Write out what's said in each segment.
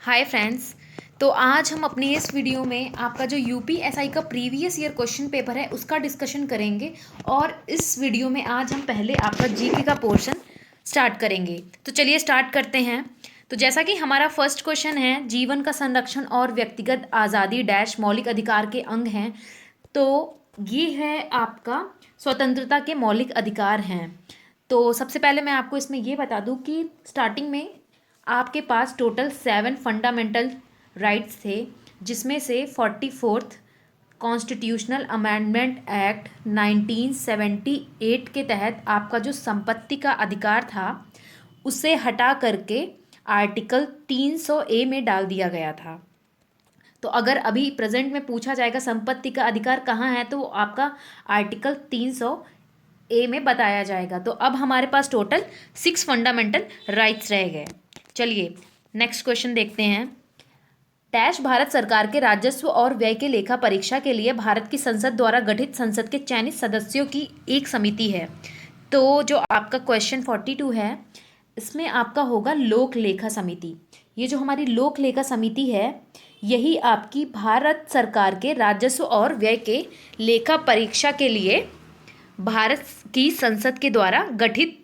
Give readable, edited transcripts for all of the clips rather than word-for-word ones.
Hi friends. तो आज हम अपनी इस वीडियो में आपका जो यूपीएसआई का प्रीवियस ईयर क्वेश्चन पेपर है उसका डिस्कशन करेंगे। और इस वीडियो में आज हम पहले आपका जीके का पोर्शन स्टार्ट करेंगे। तो चलिए स्टार्ट करते हैं। तो जैसा कि हमारा फर्स्ट क्वेश्चन है, जीवन का संरक्षण और व्यक्तिगत आज़ादी डैश मौलिक अधिकार के अंग हैं। तो ये है आपका स्वतंत्रता के मौलिक अधिकार हैं। तो सबसे पहले मैं आपको इसमें ये बता दूं कि स्टार्टिंग में आपके पास टोटल 7 फंडामेंटल राइट्स थे, जिसमें से 44th कॉन्स्टिट्यूशनल अमेंडमेंट एक्ट 1978 के तहत आपका जो संपत्ति का अधिकार था उसे हटा करके आर्टिकल 300A में डाल दिया गया था। तो अगर अभी प्रेजेंट में पूछा जाएगा संपत्ति का अधिकार कहाँ है, तो वो आपका आर्टिकल 300A में बताया जाएगा। तो अब हमारे पास टोटल 6 फंडामेंटल राइट्स रह गए। चलिए नेक्स्ट क्वेश्चन देखते हैं। डैश भारत सरकार के राजस्व और व्यय के लेखा परीक्षा के लिए भारत की संसद द्वारा गठित संसद के चयनित सदस्यों की एक समिति है। तो जो आपका क्वेश्चन 42 है, इसमें आपका होगा लोक लेखा समिति। ये जो हमारी लोक लेखा समिति है, यही आपकी भारत सरकार के राजस्व और व्यय के लेखा परीक्षा के लिए भारत की संसद के द्वारा गठित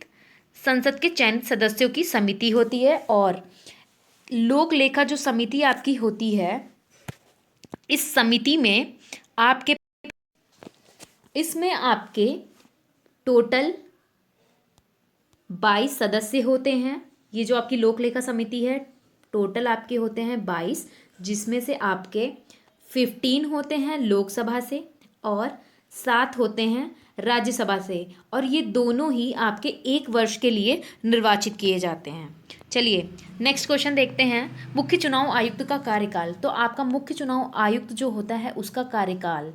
संसद के चयनित सदस्यों की समिति होती है। और लोक लेखा जो समिति आपकी होती है, इस समिति में इसमें आपके टोटल 22 सदस्य होते हैं। ये जो आपकी लोक लेखा समिति है, टोटल आपके होते हैं 22, जिसमें से आपके 15 होते हैं लोकसभा से और 7 होते हैं राज्यसभा से। और ये दोनों ही आपके 1 वर्ष के लिए निर्वाचित किए जाते हैं। चलिए नेक्स्ट क्वेश्चन देखते हैं। मुख्य चुनाव आयुक्त का कार्यकाल। तो आपका मुख्य चुनाव आयुक्त जो होता है उसका कार्यकाल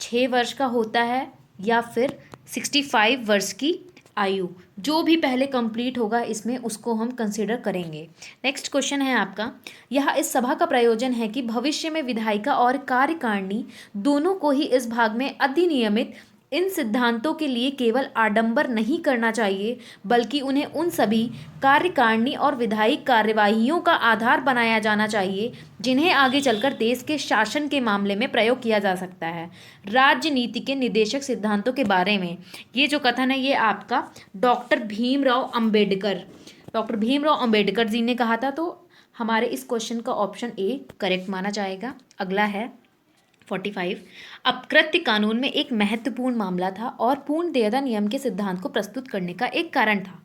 6 वर्ष का होता है या फिर 65 वर्ष की आयु, जो भी पहले कंप्लीट होगा इसमें उसको हम कंसिडर करेंगे। नेक्स्ट क्वेश्चन है आपका, यह इस सभा का प्रयोजन है कि भविष्य में विधायिका और कार्यकारिणी दोनों को ही इस भाग में अधिनियमित इन सिद्धांतों के लिए केवल आडंबर नहीं करना चाहिए, बल्कि उन्हें उन सभी कार्यकारिणी और विधायिक कार्यवाहियों का आधार बनाया जाना चाहिए जिन्हें आगे चलकर देश के शासन के मामले में प्रयोग किया जा सकता है। राजनीति के निर्देशक सिद्धांतों के बारे में ये जो कथन है, ये आपका डॉक्टर भीमराव अंबेडकर जी ने कहा था। तो हमारे इस क्वेश्चन का ऑप्शन ए करेक्ट माना जाएगा। अगला है 45। अपकृत्य कानून में एक महत्वपूर्ण मामला था और पूर्ण देयता नियम के सिद्धांत को प्रस्तुत करने का एक कारण था।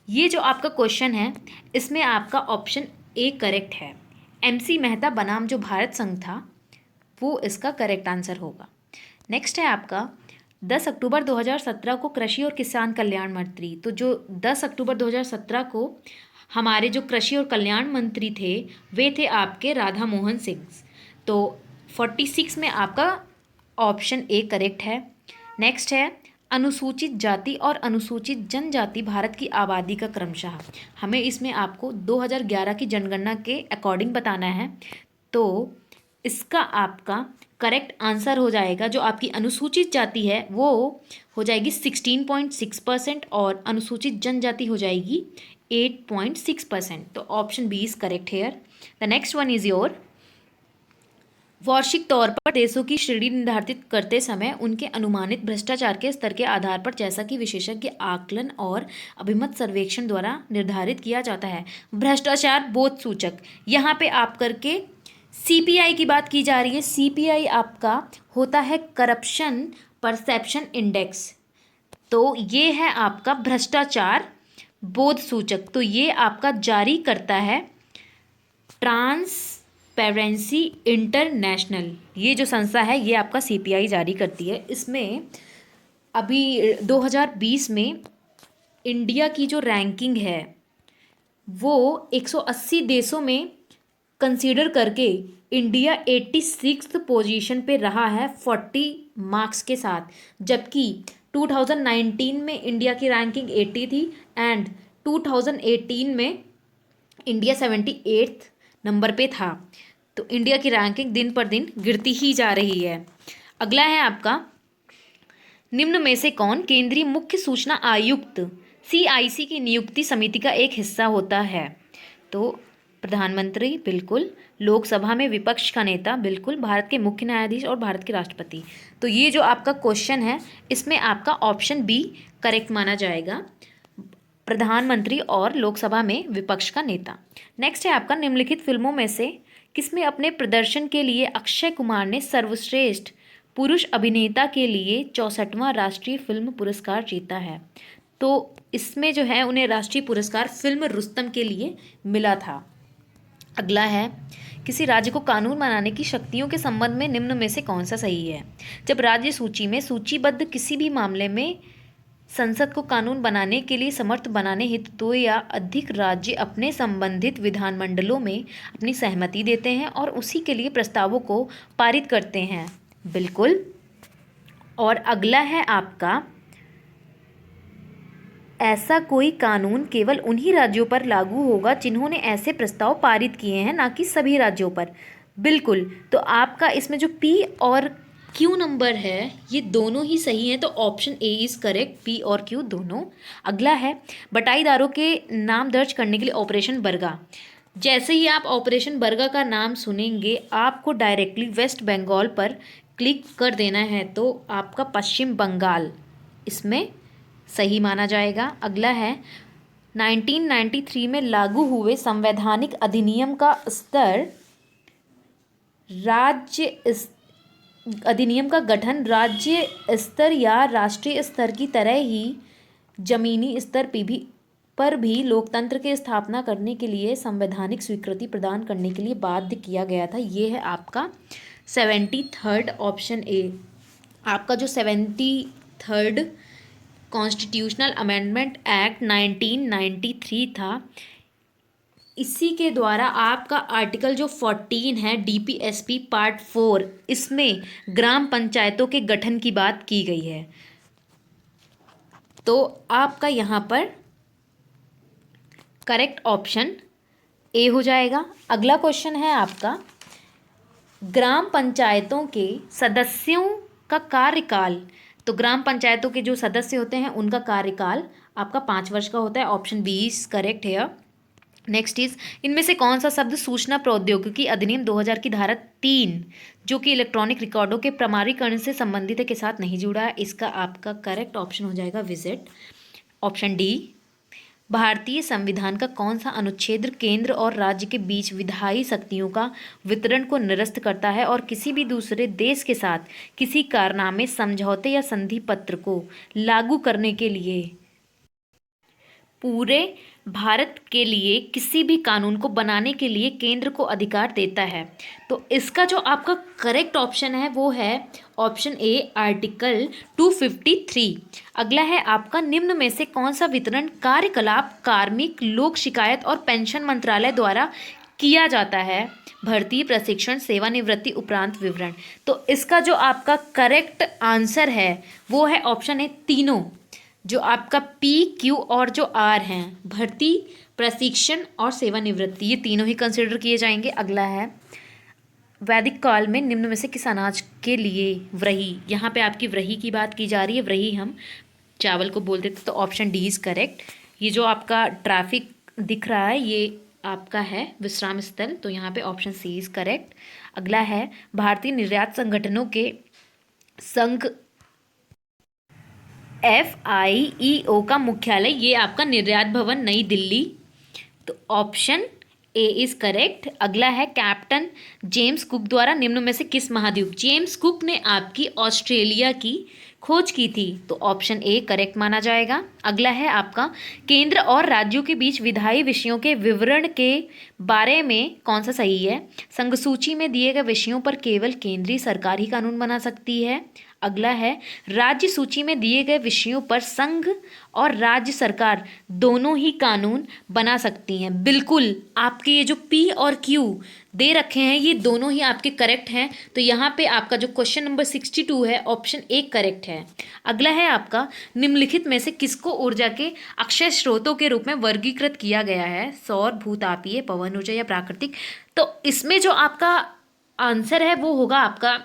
ये जो आपका क्वेश्चन है, इसमें आपका ऑप्शन ए करेक्ट है। MC मेहता बनाम जो भारत संघ था, वो इसका करेक्ट आंसर होगा। नेक्स्ट है आपका 10 अक्टूबर 2017 को कृषि और किसान कल्याण मंत्री। तो जो 10 अक्टूबर 2017 को हमारे जो कृषि और कल्याण मंत्री थे, वे थे आपके राधा मोहन सिंह। तो 46 में आपका ऑप्शन ए करेक्ट है। नेक्स्ट है अनुसूचित जाति और अनुसूचित जनजाति भारत की आबादी का क्रमशः। हमें इसमें आपको 2011 की जनगणना के अकॉर्डिंग बताना है। तो इसका आपका करेक्ट आंसर हो जाएगा, जो आपकी अनुसूचित जाति है वो हो जाएगी 16.6% और अनुसूचित जनजाति हो जाएगी 8.6%। तो option B is correct here. The next one is your, वार्षिक तौर पर देशों की श्रेणी निर्धारित करते समय उनके अनुमानित भ्रष्टाचार के स्तर के आधार पर, जैसा कि विशेषज्ञ आकलन और अभिमत सर्वेक्षण द्वारा निर्धारित किया जाता है। भ्रष्टाचार बोध सूचक, यहाँ पे आप करके CPI की बात की जा रही है। CPI आपका होता है करप्शन परसेप्शन इंडेक्स। तो ये है आपका भ्रष्टाचार बोध सूचक। तो ये आपका जारी करता है ट्रांसपेरेंसी इंटरनेशनल। ये जो संस्था है ये आपका CPI जारी करती है। इसमें अभी 2020 में इंडिया की जो रैंकिंग है वो 180 देशों में कंसीडर करके इंडिया 86th पोजीशन पे रहा है 40 मार्क्स के साथ। जबकि 2019 में इंडिया की रैंकिंग 80 थी एंड 2018 में इंडिया 78th नंबर पे था। तो इंडिया की रैंकिंग दिन पर दिन गिरती ही जा रही है। अगला है आपका, निम्न में से कौन केंद्रीय मुख्य सूचना आयुक्त CIC की नियुक्ति समिति का एक हिस्सा होता है। तो प्रधानमंत्री, बिल्कुल। लोकसभा में विपक्ष का नेता, बिल्कुल। भारत के मुख्य न्यायाधीश और भारत के राष्ट्रपति। तो ये जो आपका क्वेश्चन है इसमें आपका ऑप्शन बी करेक्ट माना जाएगा, प्रधानमंत्री और लोकसभा में विपक्ष का नेता। नेक्स्ट है आपका, निम्नलिखित फिल्मों में से किसमें अपने प्रदर्शन के लिए अक्षय कुमार ने सर्वश्रेष्ठ पुरुष अभिनेता के लिए 64वां राष्ट्रीय फिल्म पुरस्कार जीता है? तो इसमें जो है उन्हें राष्ट्रीय पुरस्कार फिल्म रुस्तम के लिए मिला था। अगला है, किसी राज्य को कानून बनाने की शक्तियों के संबंध में निम्न में से कौन सा सही है? जब राज्य सूची में सूचीबद्ध किसी भी मामले में संसद को कानून बनाने के लिए समर्थ बनाने हेतु 2 या अधिक राज्य अपने संबंधित विधानमंडलों में अपनी सहमति देते हैं और उसी के लिए प्रस्तावों को पारित करते हैं, बिल्कुल। और अगला है आपका, ऐसा कोई कानून केवल उन्हीं राज्यों पर लागू होगा जिन्होंने ऐसे प्रस्ताव पारित किए हैं, ना कि सभी राज्यों पर, बिल्कुल। तो आपका इसमें जो पी और क्यू नंबर है ये दोनों ही सही हैं, तो option A is correct, P और क्यू दोनों। अगला है, बटाईदारों के नाम दर्ज करने के लिए ऑपरेशन बरगा। जैसे ही आप ऑपरेशन बरगा का नाम सुनेंगे आपको डायरेक्टली वेस्ट बंगाल पर क्लिक कर देना है, तो आपका पश्चिम बंगाल इसमें सही माना जाएगा। अगला है, 1993 में लागू हुए संवैधानिक अधिनियम का स्तर अधिनियम का गठन राज्य स्तर या राष्ट्रीय स्तर की तरह ही जमीनी स्तर पर भी लोकतंत्र की स्थापना करने के लिए संवैधानिक स्वीकृति प्रदान करने के लिए बाध्य किया गया था। ये है आपका 73rd ऑप्शन ए। आपका जो 73rd कॉन्स्टिट्यूशनल अमेंडमेंट एक्ट 1993 था, इसी के द्वारा आपका आर्टिकल जो 14 है डीपीएसपी पार्ट 4, इसमें ग्राम पंचायतों के गठन की बात की गई है। तो आपका यहाँ पर करेक्ट ऑप्शन ए हो जाएगा। अगला क्वेश्चन है आपका, ग्राम पंचायतों के सदस्यों का कार्यकाल। तो ग्राम पंचायतों के जो सदस्य होते हैं उनका कार्यकाल आपका 5 वर्ष का होता है। ऑप्शन बी इज करेक्ट है। नेक्स्ट इज, इनमें से कौन सा शब्द सूचना प्रौद्योगिकी अधिनियम 2000 की धारा 3 जो कि इलेक्ट्रॉनिक रिकॉर्डों के प्रमाणीकरण से संबंधित है के साथ नहीं जुड़ा है? इसका आपका करेक्ट ऑप्शन हो जाएगा विजिट, ऑप्शन डी। भारतीय संविधान का कौन सा अनुच्छेद केंद्र और राज्य के बीच विधायी शक्तियों का वितरण को निरस्त करता है और किसी भी दूसरे देश के साथ किसी कारनामे, समझौते या संधि पत्र को लागू करने के लिए पूरे भारत के लिए किसी भी कानून को बनाने के लिए केंद्र को अधिकार देता है? तो इसका जो आपका करेक्ट ऑप्शन है वो है ऑप्शन ए, आर्टिकल 253। अगला है आपका, निम्न में से कौन सा वितरण कार्यकलाप कार्मिक लोक शिकायत और पेंशन मंत्रालय द्वारा किया जाता है? भर्ती, प्रशिक्षण, सेवानिवृत्ति उपरांत विवरण। तो इसका जो आपका करेक्ट आंसर है वो है ऑप्शन ए, तीनों। जो आपका पी, क्यू और जो आर हैं, भर्ती, प्रशिक्षण और सेवानिवृत्ति, ये तीनों ही कंसिडर किए जाएंगे। अगला है, वैदिक काल में निम्न में से किस अनाज के लिए व्रही, यहाँ पे आपकी व्रही की बात की जा रही है। व्रही हम चावल को बोलते थे, तो ऑप्शन डी इज़ करेक्ट। ये जो आपका ट्रैफिक दिख रहा है ये आपका है विश्राम स्थल, तो यहाँ पे ऑप्शन सी इज़ करेक्ट। अगला है, भारतीय निर्यात संगठनों के संघ FIEO का मुख्यालय, ये आपका निर्यात भवन नई दिल्ली, तो ऑप्शन ए इज करेक्ट। अगला है, कैप्टन जेम्स कुक द्वारा निम्न में से किस महाद्वीप, जेम्स कुक ने आपकी ऑस्ट्रेलिया की खोज की थी, तो ऑप्शन ए करेक्ट माना जाएगा। अगला है आपका, केंद्र और राज्यों के बीच विधायी विषयों के विवरण के बारे में कौन सा सही है? संघ सूची में दिए गए विषयों पर केवल केंद्रीय सरकार ही कानून बना सकती है। अगला है, राज्य सूची में दिए गए विषयों पर संघ और राज्य सरकार दोनों ही कानून बना सकती हैं। बिल्कुल, आपके ये जो पी और क्यू दे रखे हैं ये दोनों ही आपके करेक्ट हैं, तो यहाँ पे आपका जो क्वेश्चन नंबर 62 है ऑप्शन ए करेक्ट है। अगला है आपका, निम्नलिखित में से किसको ऊर्जा के अक्षय स्रोतों के रूप में वर्गीकृत किया गया है? सौर, भूतापीय, पवन ऊर्जा या प्राकृतिक? तो इसमें जो आपका आंसर है वो होगा आपका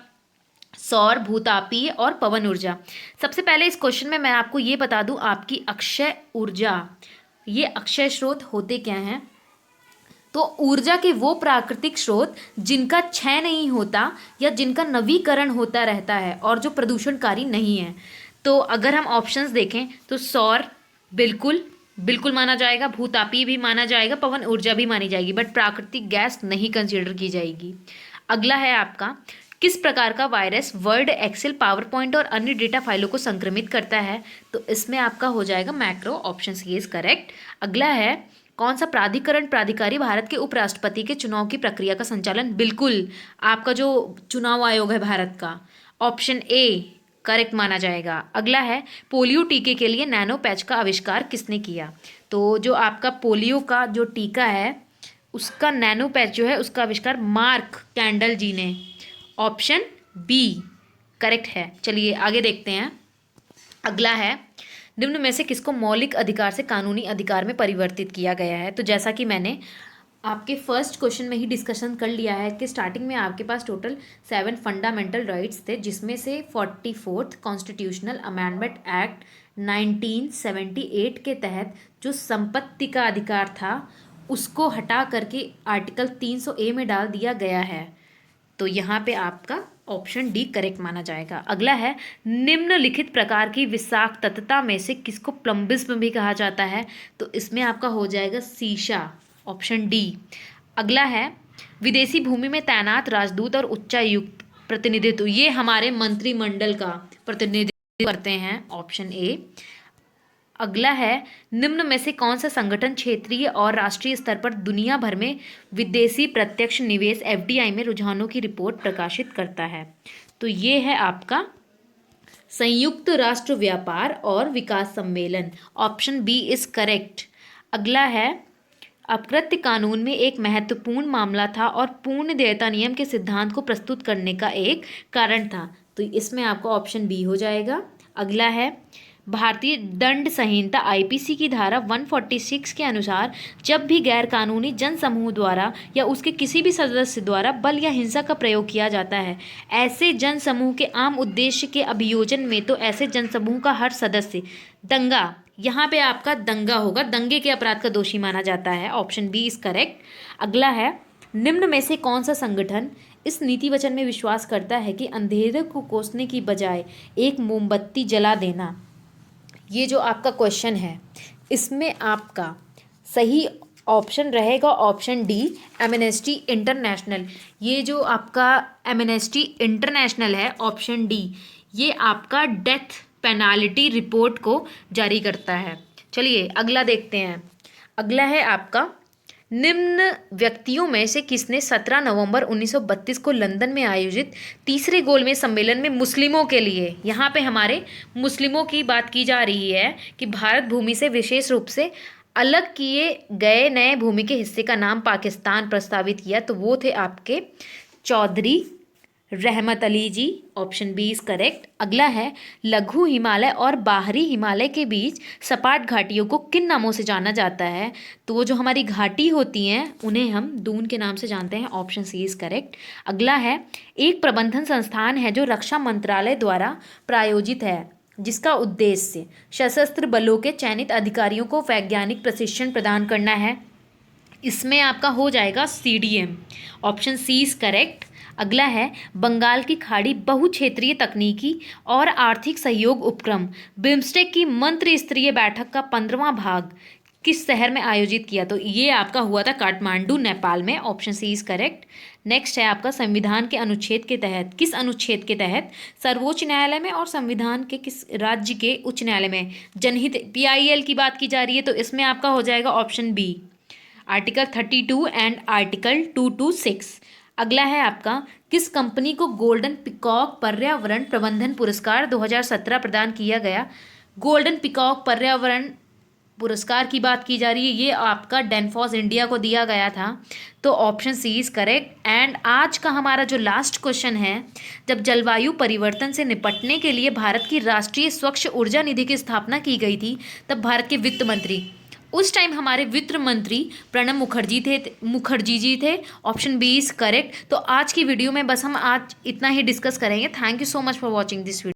सौर, भूतापीय और पवन ऊर्जा। सबसे पहले इस क्वेश्चन में मैं आपको ये बता दूं, आपकी अक्षय ऊर्जा, ये अक्षय स्रोत होते क्या हैं? तो ऊर्जा के वो प्राकृतिक स्रोत जिनका क्षय नहीं होता या जिनका नवीकरण होता रहता है और जो प्रदूषणकारी नहीं है। तो अगर हम ऑप्शंस देखें तो सौर बिल्कुल बिल्कुल माना जाएगा, भूतापीय भी माना जाएगा, पवन ऊर्जा भी मानी जाएगी, बट प्राकृतिक गैस नहीं कंसीडर की जाएगी। अगला है आपका, किस प्रकार का virus Word, Excel, PowerPoint और अन्य डेटा फाइलों को संक्रमित करता है? तो इसमें आपका हो जाएगा macro, option C is correct. अगला है, कौन सा प्राधिकारी भारत के उपराष्ट्रपति के चुनाव की प्रक्रिया का संचालन? बिल्कुल आपका जो चुनाव आयोग है भारत का, ऑप्शन ए करेक्ट माना जाएगा। अगला है, पोलियो टीके के लिए नैनो पैच का आविष्कार किसने किया? तो जो आपका पोलियो का जो टीका है उसका नैनो पैच जो है उसका आविष्कार मार्क कैंडल जी ने, ऑप्शन बी करेक्ट है। चलिए आगे देखते हैं। अगला है, निम्न में से किसको मौलिक अधिकार से कानूनी अधिकार में परिवर्तित किया गया है? तो जैसा कि मैंने आपके फर्स्ट क्वेश्चन में ही डिस्कशन कर लिया है कि स्टार्टिंग में आपके पास टोटल 7 फंडामेंटल राइट्स थे, जिसमें से 44th कॉन्स्टिट्यूशनल अमेंडमेंट एक्ट 1978 के तहत जो संपत्ति का अधिकार था उसको हटा करके आर्टिकल 300A में डाल दिया गया है। तो यहाँ पे आपका ऑप्शन डी करेक्ट माना जाएगा। अगला है, निम्नलिखित प्रकार की विषाक्तता में से किसको प्लम्बिज्म भी कहा जाता है? तो इसमें आपका हो जाएगा शीशा, ऑप्शन डी। अगला है, विदेशी भूमि में तैनात राजदूत और उच्चायुक्त प्रतिनिधित्व, ये हमारे मंत्रिमंडल का प्रतिनिधित्व करते हैं, ऑप्शन ए। अगला है, निम्न में से कौन सा संगठन क्षेत्रीय और राष्ट्रीय स्तर पर दुनिया भर में विदेशी प्रत्यक्ष निवेश एफडीआई में रुझानों की रिपोर्ट प्रकाशित करता है? तो ये है आपका संयुक्त राष्ट्र व्यापार और विकास सम्मेलन, ऑप्शन बी इज करेक्ट। अगला है, अपकृत्य कानून में एक महत्वपूर्ण मामला था और पूर्ण देयता नियम के सिद्धांत को प्रस्तुत करने का एक कारण था। तो इसमें आपका ऑप्शन बी हो जाएगा। अगला है, भारतीय दंड संहिता आईपीसी की धारा 146 के अनुसार जब भी गैर कानूनी जनसमूह द्वारा या उसके किसी भी सदस्य द्वारा बल या हिंसा का प्रयोग किया जाता है, ऐसे जनसमूह के आम उद्देश्य के अभियोजन में, तो ऐसे जनसमूह का हर सदस्य दंगा, यहाँ पे आपका दंगा होगा, दंगे के अपराध का दोषी माना जाता है, ऑप्शन बी इज करेक्ट। अगला है, निम्न में से कौन सा संगठन इस नीति वचन में विश्वास करता है कि अंधेरे को कोसने की बजाय एक मोमबत्ती जला देना? ये जो आपका क्वेश्चन है इसमें आपका सही ऑप्शन रहेगा ऑप्शन डी, एमनेस्टी इंटरनेशनल। ये जो आपका एमनेस्टी इंटरनेशनल है, ऑप्शन डी, ये आपका डेथ पेनाल्टी रिपोर्ट को जारी करता है। चलिए अगला देखते हैं। अगला है आपका, निम्न व्यक्तियों में से किसने 17 नवंबर 1932 को लंदन में आयोजित तीसरे गोलमेज सम्मेलन में मुस्लिमों के लिए, यहाँ पे हमारे मुस्लिमों की बात की जा रही है कि भारत भूमि से विशेष रूप से अलग किए गए नए भूमि के हिस्से का नाम पाकिस्तान प्रस्तावित किया? तो वो थे आपके चौधरी रहमत अली जी, ऑप्शन बी इज करेक्ट। अगला है, लघु हिमालय और बाहरी हिमालय के बीच सपाट घाटियों को किन नामों से जाना जाता है? तो वो जो हमारी घाटी होती हैं उन्हें हम दून के नाम से जानते हैं, ऑप्शन सी इज करेक्ट। अगला है, एक प्रबंधन संस्थान है जो रक्षा मंत्रालय द्वारा प्रायोजित है जिसका उद्देश्य सशस्त्र बलों के चयनित अधिकारियों को वैज्ञानिक प्रशिक्षण प्रदान करना है? इसमें आपका हो जाएगा CDM, option C is correct. अगला है, बंगाल की खाड़ी बहुक्षेत्रीय तकनीकी और आर्थिक सहयोग उपक्रम बिम्स्टेक की मंत्री स्तरीय बैठक का 15वां भाग किस शहर में आयोजित किया? तो ये आपका हुआ था काठमांडू, नेपाल में, option C is correct. Next है आपका, संविधान के अनुच्छेद के तहत, किस अनुच्छेद के तहत सर्वोच्च न्यायालय में और संविधान के किस राज्य के उच्च न्यायालय में जनहित पीआईएल की बात की जा रही है? तो इसमें आपका हो जाएगा option B, article 32 and article 226। अगला है आपका, किस कंपनी को गोल्डन पिकॉक पर्यावरण प्रबंधन पुरस्कार 2017 प्रदान किया गया? गोल्डन पिकॉक पर्यावरण पुरस्कार की बात की जा रही है, ये आपका डेनफॉस इंडिया को दिया गया था। तो option C is correct. And आज का हमारा जो लास्ट क्वेश्चन है, जब जलवायु परिवर्तन से निपटने के लिए भारत की राष्ट्रीय स्वच्छ ऊर्जा निधि की स्थापना की गई थी, तब भारत के वित्त मंत्री, उस टाइम हमारे वित्त मंत्री प्रणब मुखर्जी जी थे, ऑप्शन बी इज करेक्ट। तो आज की वीडियो में बस हम आज इतना ही डिस्कस करेंगे। Thank you so much for watching this video.